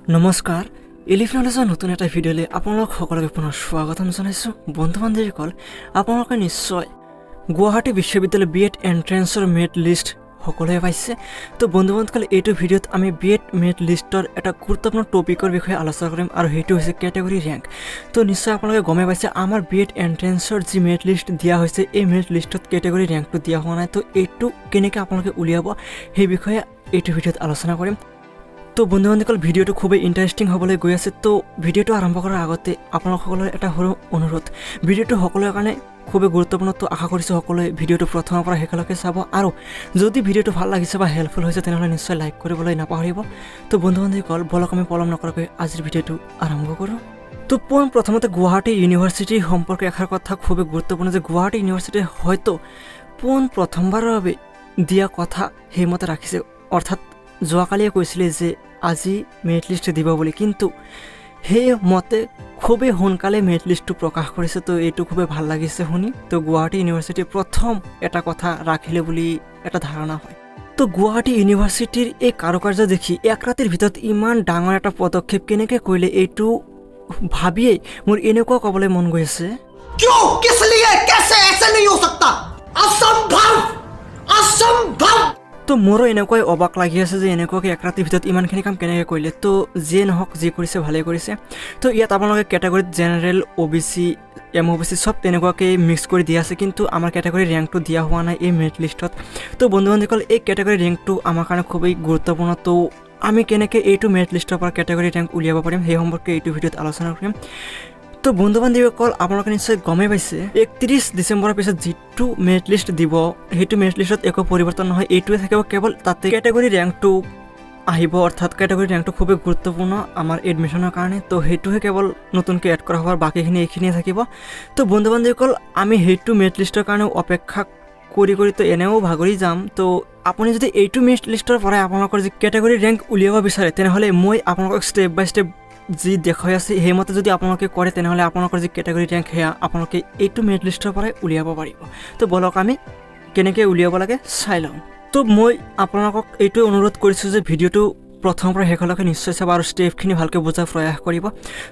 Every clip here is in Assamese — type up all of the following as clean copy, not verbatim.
নমস্কাৰ এলিফ নলেজৰ নতুন এটা ভিডিঅ'লৈ আপোনালোক সকলোকে পুনৰ স্বাগতম জনাইছোঁ। বন্ধু বান্ধৱীসকল, আপোনালোকে নিশ্চয় গুৱাহাটী বিশ্ববিদ্যালয় বিএড এন্ট্ৰেন্সৰ মেৰিট লিষ্ট সকলোৱে পাইছে। তো বন্ধু বান্ধৱীসকল, এইটো ভিডিঅ'ত আমি বিএড মেৰিট লিষ্টৰ এটা গুৰুত্বপূৰ্ণ টপিকৰ বিষয়ে আলোচনা কৰিম আৰু সেইটো হৈছে কেটেগৰী ৰেংক। তো নিশ্চয় আপোনালোকে গমে পাইছে আমাৰ বিএড এন্ট্ৰেন্সৰ যি মেৰিট লিষ্ট দিয়া হৈছে, এই মেৰিট লিষ্টত কেটেগৰী ৰেংকটো দিয়া হোৱা নাই। তো এইটো কেনেকৈ আপোনালোকে উলিয়াব সেই বিষয়ে এইটো ভিডিঅ'ত আলোচনা কৰিম। তো বন্ধু বান্ধৱীসকল, ভিডিঅ'টো খুবেই ইণ্টাৰেষ্টিং হ'বলৈ গৈ আছে। তো ভিডিঅ'টো আৰম্ভ কৰাৰ আগতে আপোনালোকসকলৰ এটা সৰু অনুৰোধ, ভিডিঅ'টো সকলোৰে কাৰণে খুবেই গুৰুত্বপূৰ্ণ। তো আশা কৰিছোঁ সকলোৱে ভিডিঅ'টো প্ৰথমৰ পৰা শেষলৈকে চাব, আৰু যদি ভিডিঅ'টো ভাল লাগিছে বা হেল্পফুল হৈছে তেনেহ'লে নিশ্চয় লাইক কৰিবলৈ নাপাহৰিব। তো বন্ধু বান্ধৱীসকল, বলক আমি পলম নকৰাকৈ আজিৰ ভিডিঅ'টো আৰম্ভ কৰোঁ। তো প্ৰথমতে গুৱাহাটী ইউনিভাৰ্চিটি সম্পৰ্কে এষাৰ কথা খুবেই গুৰুত্বপূৰ্ণ যে গুৱাহাটী ইউনিভাৰ্চিটিয়ে হয়তো প্ৰথমবাৰৰ বাবে দিয়া কথা সেইমতে ৰাখিছে, অৰ্থাৎ যোৱাকালিয়ে কৈছিলে যে আজি মেৰিট লিষ্ট দিব বুলি, কিন্তু সেইমতে খুবেই সোনকালে মেৰিট লিষ্টটো প্ৰকাশ কৰিছে। তো এইটো খুবেই ভাল লাগিছে শুনি। তো গুৱাহাটী ইউনিভাৰ্চিটিয়ে প্ৰথম এটা কথা ৰাখিলে বুলি এটা ধাৰণা হয়। তো গুৱাহাটী ইউনিভাৰ্চিটিৰ এই কাৰুকাৰ্য দেখি এক ৰাতিৰ ভিতৰত ইমান ডাঙৰ এটা পদক্ষেপ কেনেকৈ কৰিলে এইটো ভাবিয়েই মোৰ এনেকুৱা ক'বলৈ মন গৈ আছে, তো মোৰো এনেকুৱাই অবাক লাগি আছে যে এনেকুৱাকৈ এক ৰাতিৰ ভিতৰত ইমানখিনি কাম কেনেকৈ কৰিলে। তো যিয়ে নহওক, যি কৰিছে ভালেই কৰিছে। তো ইয়াত আপোনালোকে কেটেগৰীত জেনেৰেল, OBC, MOBC চব তেনেকুৱাকৈ মিক্স কৰি দিয়া আছে, কিন্তু আমাৰ কেটেগৰী ৰেংকটো দিয়া হোৱা নাই এই মেৰিট লিষ্টত। তো বন্ধু বান্ধৱীসকল, এই কেটেগৰী ৰেংকটো আমাৰ কাৰণে খুবেই গুৰুত্বপূৰ্ণ। তো আমি কেনেকৈ এইটো মেৰিট লিষ্টৰ পৰা কেটেগৰী ৰেংক উলিয়াব পাৰিম সেই সম্পৰ্কে এইটো ভিডিঅ'ত আলোচনা কৰিম। তো বন্ধু বান্ধৱীসকল, আপোনালোকে নিশ্চয় গমেই পাইছে 31 ডিচেম্বৰৰ পিছত যিটো মেৰিট লিষ্ট দিব সেইটো মেৰিট লিষ্টত একো পৰিৱৰ্তন নহয়, এইটোৱে থাকিব, কেৱল তাতে কেটেগৰী ৰেংকটো আহিব। অৰ্থাৎ কেটেগৰী ৰেংকটো খুবেই গুৰুত্বপূৰ্ণ আমাৰ এডমিশ্যনৰ কাৰণে। তো সেইটোহে কেৱল নতুনকৈ এড কৰা হ'ব, বাকীখিনি এইখিনিয়ে থাকিব। তো বন্ধু বান্ধৱীসকল, আমি সেইটো মেৰিট লিষ্টৰ কাৰণেও অপেক্ষা কৰি তো এনেও ভাগৰি যাম। তো আপুনি যদি এইটো মেৰিট লিষ্টৰ পৰাই আপোনালোকৰ যি কেটেগৰী ৰেংক উলিয়াব বিচাৰে তেনেহ'লে মই আপোনালোকক ষ্টেপ বাই ষ্টেপ যি দেখুৱাই আছে সেইমতে যদি আপোনালোকে কৰে তেনেহ'লে আপোনালোকৰ যি কেটেগৰী ৰেংক সেয়া আপোনালোকে এইটো মেৰিট লিষ্টৰ পৰাই উলিয়াব পাৰিব। তো বলক আমি কেনেকৈ উলিয়াব লাগে চাই লওঁ। তো মই আপোনালোকক এইটোৱে অনুৰোধ কৰিছোঁ যে ভিডিঅ'টো প্ৰথমৰ পৰা শেষলৈকে নিশ্চয় চাব আৰু ষ্টেপখিনি ভালকৈ বুজাৰ প্ৰয়াস কৰিব।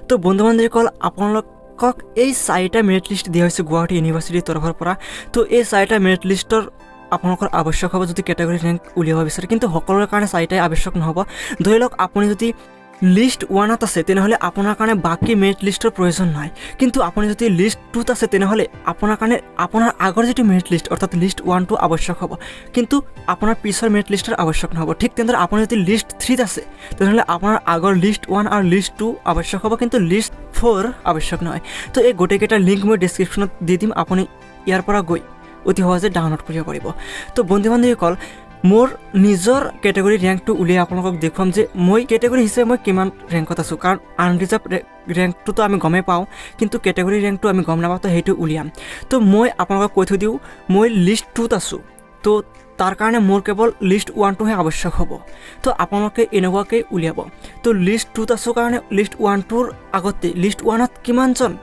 তো বন্ধু বান্ধৱীসকল, আপোনালোকক এই 4টা মেৰিট লিষ্ট দিয়া হৈছে গুৱাহাটী ইউনিভাৰ্চিটিৰ তৰফৰ পৰা। তো এই 4টা মেৰিট লিষ্টৰ আপোনালোকৰ আৱশ্যক হ'ব যদি কেটেগৰী ৰেংক উলিয়াব বিচাৰে, কিন্তু সকলোৰে কাৰণে 4টাই আৱশ্যক নহ'ব। ধৰি লওক আপুনি যদি লিষ্ট 1ত আছে তেনেহ'লে আপোনাৰ কাৰণে বাকী মেৰিট লিষ্টৰ প্ৰয়োজন নাই, কিন্তু আপুনি যদি লিষ্ট 2ত আছে তেনেহ'লে আপোনাৰ কাৰণে আপোনাৰ আগৰ যিটো মেৰিট লিষ্ট অৰ্থাৎ লিষ্ট 1টো আৱশ্যক হ'ব, কিন্তু আপোনাৰ পিছৰ মেৰিট লিষ্টৰ আৱশ্যক নহ'ব। ঠিক তেনেদৰে আপুনি যদি লিষ্ট 3ত আছে তেনেহ'লে আপোনাৰ আগৰ লিষ্ট 1 আৰু লিষ্ট 2 আৱশ্যক হ'ব, কিন্তু লিষ্ট 4 আৱশ্যক নহয়। তো এই গোটেইকেইটাৰ লিংক মই ডেছক্ৰিপশ্যনত দি দিম, আপুনি ইয়াৰ পৰা গৈ অতি সহজে ডাউনলোড কৰিব পাৰিব। তো বন্ধু বান্ধৱীসকল, মোৰ নিজৰ কেটেগৰী ৰেংকটো উলিয়াই আপোনালোকক দেখুৱাম যে মই কেটেগৰী হিচাপে মই কিমান ৰেংকত আছোঁ, কাৰণ আনৰিজাৰ্ভ ৰেংকটোতো আমি গমেই পাওঁ, কিন্তু কেটেগৰী ৰেংকটো আমি গম নাপাওঁ। তো সেইটো উলিয়াম। তো মই আপোনালোকক কৈ থৈ দিওঁ, মই লিষ্ট 2ত আছোঁ। তো তাৰ কাৰণে মোৰ কেৱল লিষ্ট 1টোহে আৱশ্যক হ'ব। তো আপোনালোকে এনেকুৱাকৈ উলিয়াব। তো লিষ্ট 2ত আছোঁ কাৰণে লিষ্ট 1টোৰ আগতে লিষ্ট 1ত কিমানজন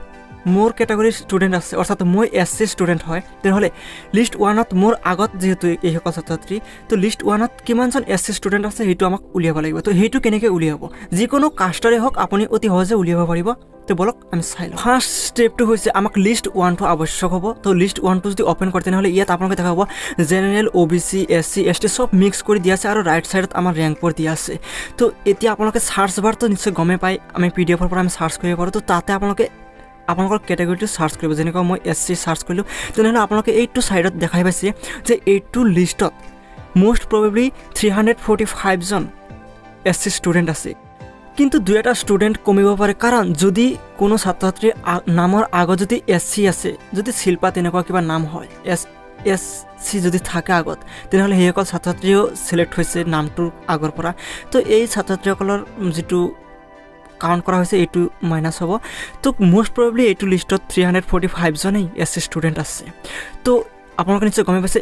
মোৰ কেটেগৰীৰ ষ্টুডেণ্ট আছে, অৰ্থাৎ মই SC ষ্টুডেণ্ট হয়, তেনেহ'লে লিষ্ট 1ত মোৰ আগত যিহেতু এইসকল ছাত্ৰ ছাত্ৰী, তো লিষ্ট 1ত কিমানজন SC ষ্টুডেণ্ট আছে সেইটো আমাক উলিয়াব লাগিব। তো সেইটো কেনেকৈ উলিয়াব, যিকোনো কাষ্টৰে হওক আপুনি অতি সহজে উলিয়াব পাৰিব। তো বলক আমি চাই লওঁ। ফাৰ্ষ্ট ষ্টেপটো হৈছে আমাক লিষ্ট 1টো আৱশ্যক হ'ব। তো লিষ্ট 1টো যদি অ'পেন কৰে তেনেহ'লে ইয়াত আপোনালোকে দেখা পাব জেনেৰেল, OBC, SC, ST চব মিক্স কৰি দিয়া আছে আৰু ৰাইট ছাইডত আমাৰ ৰেংকবোৰ দিয়া আছে। তো এতিয়া আপোনালোকে চাৰ্চ বাৰটো নিশ্চয় গমেই পায়, আমি PDF-ৰ পৰা আমি চাৰ্চ কৰিব পাৰোঁ। তো তাতে আপোনালোকৰ কেটেগৰীটো চাৰ্চ কৰিব, যেনেকৈ মই SC চাৰ্চ কৰিলোঁ, তেনেহ'লে আপোনালোকে এইটো ছাইডত দেখাই পাইছে যে এইটো লিষ্টত মষ্ট প্ৰবেবলি 345জন SC ষ্টুডেণ্ট আছে, কিন্তু 2এটা ষ্টুডেণ্ট কমিব পাৰে। কাৰণ যদি কোনো ছাত্ৰ ছাত্ৰীৰ নামৰ আগত যদি SC আছে, যদি শিল্পা তেনেকুৱা কিবা নাম হয়, SC যদি থাকে আগত, তেনেহ'লে সেইসকল ছাত্ৰ ছাত্ৰীও চিলেক্ট হৈছে নামটোৰ আগৰ পৰা। তো এই ছাত্ৰ ছাত্ৰীসকলৰ যিটো কাউণ্ট কৰা হৈছে এইটো মাইনাছ হ'ব। তো মষ্ট প্ৰবেবলি এইটো লিষ্টত 345জনেই SC ষ্টুডেণ্ট আছে। তো আপোনালোকে নিশ্চয় গমেই পাইছে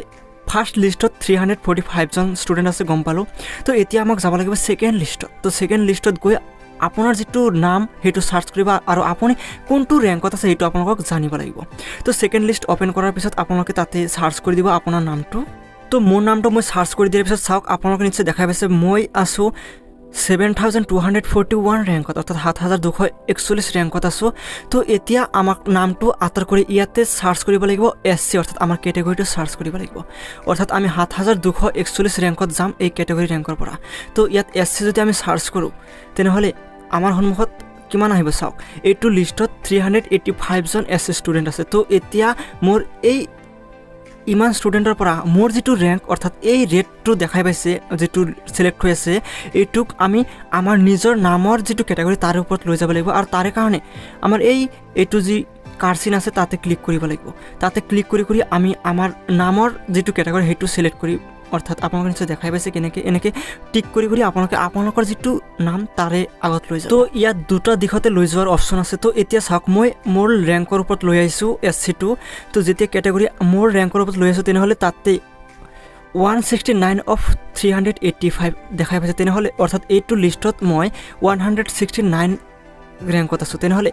ফাৰ্ষ্ট লিষ্টত 345জন ষ্টুডেণ্ট আছে, গম পালোঁ। তো এতিয়া আমাক যাব লাগিব ছেকেণ্ড লিষ্টত। তো ছেকেণ্ড লিষ্টত গৈ আপোনাৰ যিটো নাম সেইটো চাৰ্চ কৰিব আৰু আপুনি কোনটো ৰেংকত আছে সেইটো আপোনালোকক জানিব লাগিব। তো ছেকেণ্ড লিষ্ট অ'পেন কৰাৰ পিছত আপোনালোকে তাতে চাৰ্চ কৰি দিব আপোনাৰ নামটো। তো মোৰ নামটো মই চাৰ্চ কৰি দিয়াৰ পিছত চাওক, আপোনালোকে নিশ্চয় দেখাই পাইছে মই আছোঁ 7241 ৰেংকত অৰ্থাৎ 7241 ৰেংকত আছোঁ। তো এতিয়া আমাক নামটো আঁতৰ কৰি ইয়াতে চাৰ্চ কৰিব লাগিব SC অৰ্থাৎ আমাৰ কেটেগৰীটো চাৰ্চ কৰিব লাগিব। অৰ্থাৎ আমি 7241 ৰেংকত যাম এই কেটেগৰী ৰেংকৰ পৰা। তো ইয়াত SC যদি আমি চাৰ্চ কৰোঁ তেনেহ'লে আমাৰ সন্মুখত কিমান আহিব চাওক। এইটো লিষ্টত 385জন SC ষ্টুডেণ্ট আছে। তো এতিয়া মোৰ এই ইমান ষ্টুডেণ্টৰ পৰা মোৰ যিটো ৰেংক অৰ্থাৎ এই ৰেটটো দেখাই পাইছে যিটো চিলেক্ট হৈ আছে এইটোক আমি আমাৰ নিজৰ নামৰ যিটো কেটেগৰী তাৰ ওপৰত লৈ যাব লাগিব। আৰু তাৰে কাৰণে আমাৰ এইটো যি কাৰ্চিন আছে তাতে ক্লিক কৰিব লাগিব। তাতে ক্লিক কৰি আমি আমাৰ নামৰ যিটো কেটেগৰী সেইটো চিলেক্ট কৰি অৰ্থাৎ আপোনালোকে নিশ্চয় দেখাই পাইছে কেনেকৈ এনেকৈ টিক কৰি আপোনালোকে আপোনালোকৰ যিটো নাম তাৰে আগত লৈ যায়। তো ইয়াত দুটা দিশতে লৈ যোৱাৰ অপশ্যন আছে। তো এতিয়া চাওক মই মোৰ ৰেংকৰ ওপৰত লৈ আহিছোঁ SC2। তো যেতিয়া কেটেগৰী মোৰ ৰেংকৰ ওপৰত লৈ আহিছোঁ তেনেহ'লে তাতে 169 অফ 385 দেখাই পাইছে। তেনেহ'লে অৰ্থাৎ এইটো লিষ্টত মই 169 ৰেংকত আছোঁ। তেনেহ'লে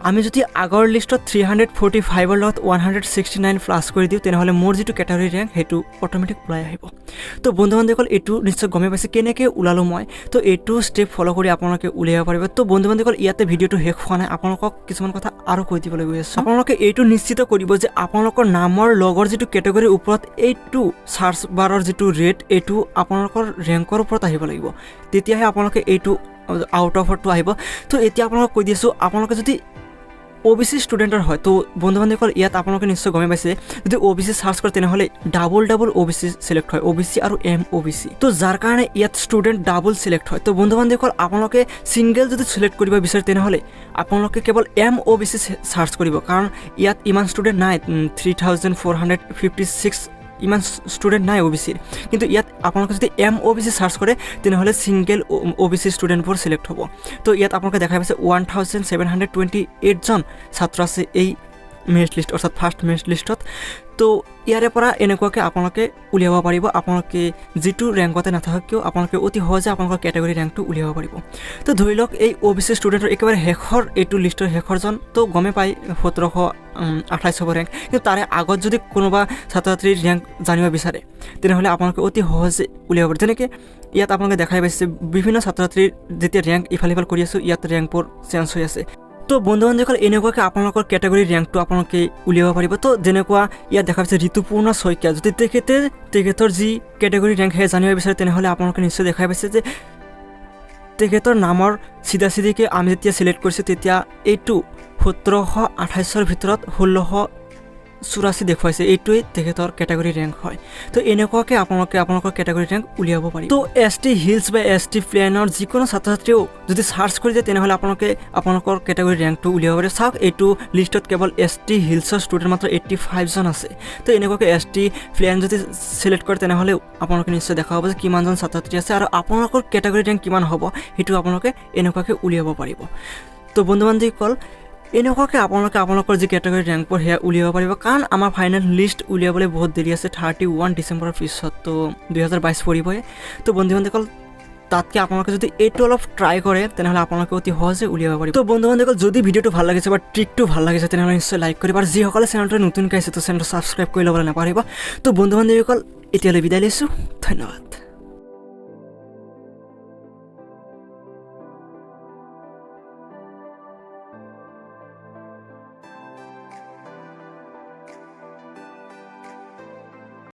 আমি যদি আগৰ লিষ্টত 345ৰ লগত 169 প্লাছ কৰি দিওঁ তেনেহ'লে মোৰ যিটো কেটেগৰী ৰেংক সেইটো অট'মেটিক ওলাই আহিব। তো বন্ধু বান্ধৱীসকল এইটো নিশ্চয় গমেই পাইছে কেনেকৈ ওলালোঁ মই। তো এইটো ষ্টেপ ফ'ল' কৰি আপোনালোকে উলিয়াব পাৰিব। তো বন্ধু বান্ধৱীসকল ইয়াতে ভিডিঅ'টো শেষ হোৱা নাই, আপোনালোকক কিছুমান কথা আৰু কৈ দিবলৈ গৈ আছোঁ। আপোনালোকে এইটো নিশ্চিত কৰিব যে আপোনালোকৰ নামৰ লগৰ যিটো কেটেগৰীৰ ওপৰত এইটো চাৰ্চ বাৰৰ যিটো ৰেট এইটো আপোনালোকৰ ৰেংকৰ ওপৰত আহিব লাগিব, তেতিয়াহে আপোনালোকে এইটো আউট অফৰটো আহিব। তো এতিয়া আপোনালোকক কৈ দিছোঁ আপোনালোকে যদি OBC ষ্টুডেণ্টৰ হয় তো বন্ধু বান্ধৱীসকল ইয়াত আপোনালোকে নিশ্চয় গমেই পাইছে যদি OBC চাৰ্চ কৰে তেনেহ'লে ডাবল OBC চিলেক্ট হয়, OBC আৰু MOBC। তো যাৰ কাৰণে ইয়াত ষ্টুডেণ্ট ডাবল চিলেক্ট হয়। তো বন্ধু বান্ধৱীসকল আপোনালোকে ছিংগল যদি চিলেক্ট কৰিব বিচাৰে তেনেহ'লে আপোনালোকে কেৱল MOBC চাৰ্চ কৰিব, কাৰণ ইয়াত ইমান ষ্টুডেণ্ট নাই, 3456 ইমান ষ্টুডেণ্ট নাই OBCৰ। কিন্তু ইয়াত আপোনালোকে যদি MOBC চাৰ্চ কৰে তেনেহ'লে ছিংগল OBC ষ্টুডেণ্টবোৰ চিলেক্ট হ'ব। তো ইয়াত আপোনালোকে দেখাই পাইছে 1728জন ছাত্ৰ আছে এই মেৰিট লিষ্ট অৰ্থাৎ ফাৰ্ষ্ট মেৰিট লিষ্টত। তো ইয়াৰে পৰা এনেকুৱাকৈ আপোনালোকে উলিয়াব পাৰিব। আপোনালোকে যিটো ৰেংকতে নাথাকক কিয় আপোনালোকে অতি সহজে আপোনালোকৰ কেটেগৰী ৰেংকটো উলিয়াব পাৰিব। তো ধৰি লওক এই OBC ষ্টুডেণ্টৰ একেবাৰে শেষৰ এইটো লিষ্টৰ শেষৰজন তো গমেই পায় 1728 হ'ব ৰেংক। কিন্তু তাৰে আগত যদি কোনোবা ছাত্ৰ ছাত্ৰীৰ ৰেংক জানিব বিচাৰে তেনেহ'লে আপোনালোকে অতি সহজে উলিয়াব পাৰে। যেনেকৈ ইয়াত আপোনালোকে দেখাই পাইছে বিভিন্ন ছাত্ৰ ছাত্ৰীৰ যেতিয়া ৰেংক ইফাল সিফাল কৰি আছোঁ ইয়াত ৰেংকবোৰ চেঞ্জ হৈ আছে। তো বন্ধু বান্ধৱীসকল এনেকুৱাকৈ আপোনালোকৰ কেটেগৰী ৰেংকটো আপোনালোকে উলিয়াব পাৰিব। তো যেনেকুৱা ইয়াত দেখা পাইছে ঋতুপূৰ্ণ শইকীয়া, যদি তেখেতৰ যি কেটেগৰী ৰেংক সেয়া জানিব বিচাৰে তেনেহ'লে আপোনালোকে নিশ্চয় দেখাই পাইছে যে তেখেতৰ নামৰ চিধাকৈ আমি যেতিয়া চিলেক্ট কৰিছোঁ তেতিয়া এইটো 1728ৰ ভিতৰত 1684 দেখুৱাইছে, এইটোৱেই তেখেতৰ কেটেগৰী ৰেংক হয়। তো এনেকুৱাকৈ আপোনালোকে আপোনালোকৰ কেটেগৰী ৰেংক উলিয়াব পাৰিব। তো ST হিলছ বা ST প্লেনৰ যিকোনো ছাত্ৰ ছাত্ৰীও যদি চাৰ্চ কৰি দিয়ে তেনেহ'লে আপোনালোকে আপোনালোকৰ কেটেগৰী ৰেংকটো উলিয়াব পাৰে। চাওক এইটো লিষ্টত কেৱল ST হিলছৰ ষ্টুডেণ্ট মাত্ৰ 85জন আছে। তো এনেকুৱাকৈ ST প্লেন যদি চিলেক্ট কৰে তেনেহ'লে আপোনালোকে নিশ্চয় দেখা পাব যে কিমানজন ছাত্ৰ ছাত্ৰী আছে আৰু আপোনালোকৰ কেটেগৰী ৰেংক কিমান হ'ব সেইটো আপোনালোকে এনেকুৱাকৈ উলিয়াব পাৰিব। তো বন্ধু বান্ধৱীসকল এনেকুৱাকৈ আপোনালোকে আপোনালোকৰ যি কেটেগৰী ৰেংকবোৰ সেয়া উলিয়াব পাৰিব, কাৰণ আমাৰ ফাইনেল লিষ্ট উলিয়াবলৈ বহুত দেৰি আছে, 31 ডিচেম্বৰৰ পিছত তো 2022 পৰিবই। তো বন্ধু বান্ধৱীসকল তাতকৈ আপোনালোকে যদি এইটো অলপ ট্ৰাই কৰে তেনেহ'লে আপোনালোকে অতি সহজে উলিয়াব পাৰিব। তো বন্ধু বান্ধৱীসকল যদি ভিডিঅ'টো ভাল লাগিছে বা ট্ৰিকটো ভাল লাগিছে তেনেহ'লে নিশ্চয় লাইক কৰিব, আৰু যিসকলে চেনেলটো নতুনকৈ আহিছে তো চেনেলটো ছাবস্ক্ৰাইব কৰি ল'বলৈ নাপাহৰিব। তো বন্ধু বান্ধৱীসকল এতিয়ালৈ বিদায় লৈছোঁ, ধন্যবাদ।